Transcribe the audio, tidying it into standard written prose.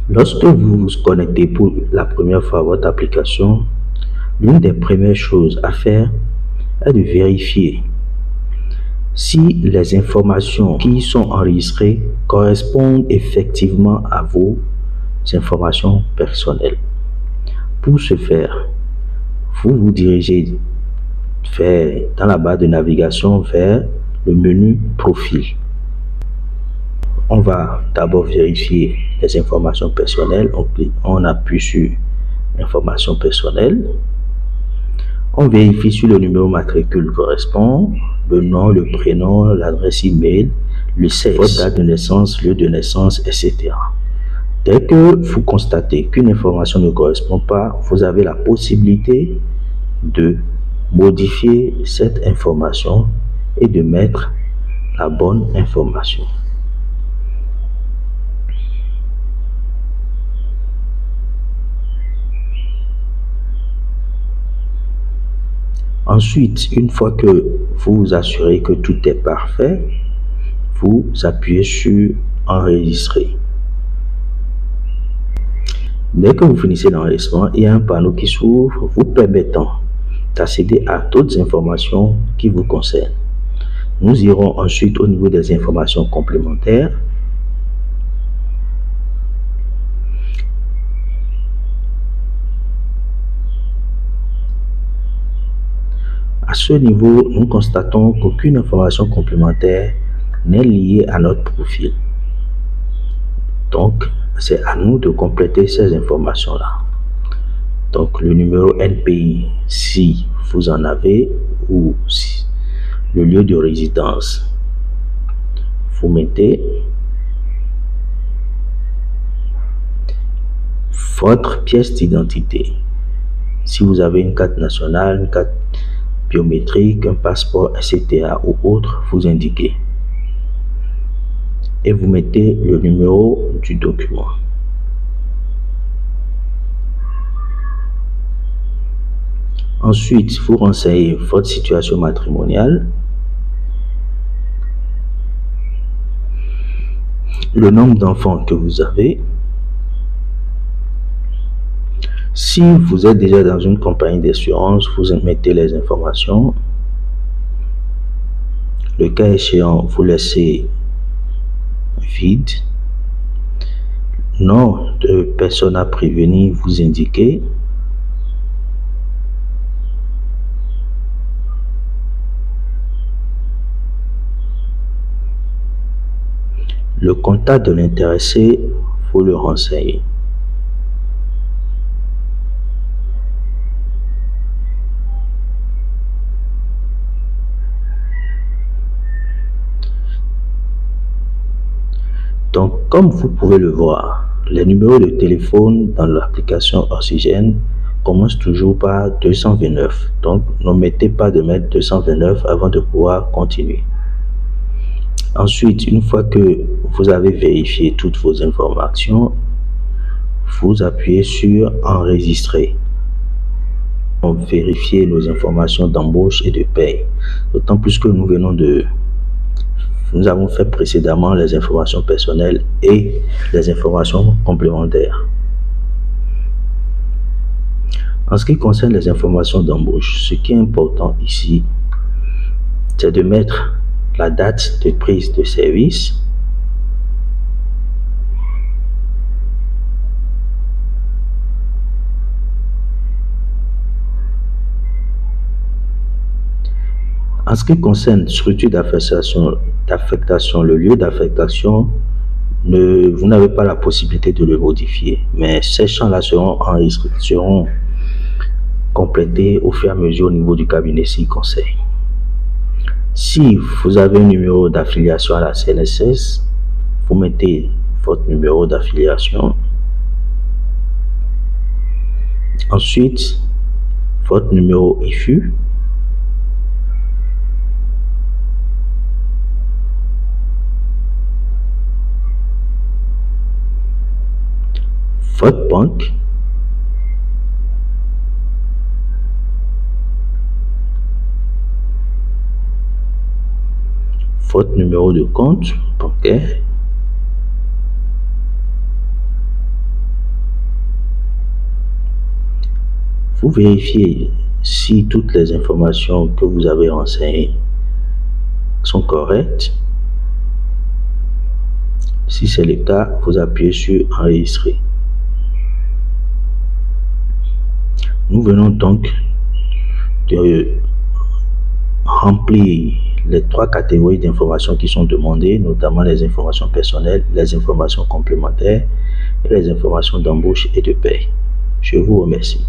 Lorsque vous vous connectez pour la première fois à votre application, l'une des premières choses à faire est de vérifier si les informations qui y sont enregistrées correspondent effectivement à vos informations personnelles. Pour ce faire, vous vous dirigez dans la barre de navigation vers le menu Profil. On va d'abord vérifier les informations personnelles. On appuie sur Informations personnelles. On vérifie si le numéro matricule correspond, le nom, le prénom, l'adresse email, le sexe, votre date de naissance, lieu de naissance, etc. Dès que vous constatez qu'une information ne correspond pas, vous avez la possibilité de modifier cette information et de mettre la bonne information. Ensuite, une fois que vous vous assurez que tout est parfait, vous appuyez sur Enregistrer. Dès que vous finissez l'enregistrement, il y a un panneau qui s'ouvre vous permettant d'accéder à toutes les informations qui vous concernent. Nous irons ensuite au niveau des informations complémentaires. À ce niveau, nous constatons qu'aucune information complémentaire n'est liée à notre profil. Donc, c'est à nous de compléter ces informations-là. Donc, le numéro NPI, si vous en avez, ou si le lieu de résidence, vous mettez votre pièce d'identité. Si vous avez une carte nationale, une carte biométrique, un passeport, etc. ou autre, vous indiquez. Et vous mettez le numéro du document. Ensuite, vous renseignez votre situation matrimoniale, le nombre d'enfants que vous avez. Si vous êtes déjà dans une compagnie d'assurance, vous mettez les informations. Le cas échéant, vous laissez vide. Nom de personne à prévenir, vous indiquez. Le contact de l'intéressé, vous le renseignez. Donc, comme vous pouvez le voir, les numéros de téléphone dans l'application Oxygène commencent toujours par 229. Donc, n'omettez pas de mettre 229 avant de pouvoir continuer. Ensuite, une fois que vous avez vérifié toutes vos informations, vous appuyez sur Enregistrer. On vérifie nos informations d'embauche et de paie. D'autant plus que nous avons fait précédemment les informations personnelles et les informations complémentaires. En ce qui concerne les informations d'embauche, ce qui est important ici, c'est de mettre la date de prise de service, en ce qui concerne structure d'affectation, le lieu d'affectation, vous n'avez pas la possibilité de le modifier, mais ces champs-là seront complétés au fur et à mesure au niveau du cabinet s'il conseille. Si vous avez un numéro d'affiliation à la CNSS, vous mettez votre numéro d'affiliation. Ensuite, votre numéro IFU. Votre banque. votre numéro de compte bancaire. Vous vérifiez si toutes les informations que vous avez renseignées sont correctes. Si c'est le cas, vous appuyez sur enregistrer. Nous venons donc de remplir les 3 catégories d'informations qui sont demandées, notamment les informations personnelles, les informations complémentaires et les informations d'embauche et de paie. Je vous remercie.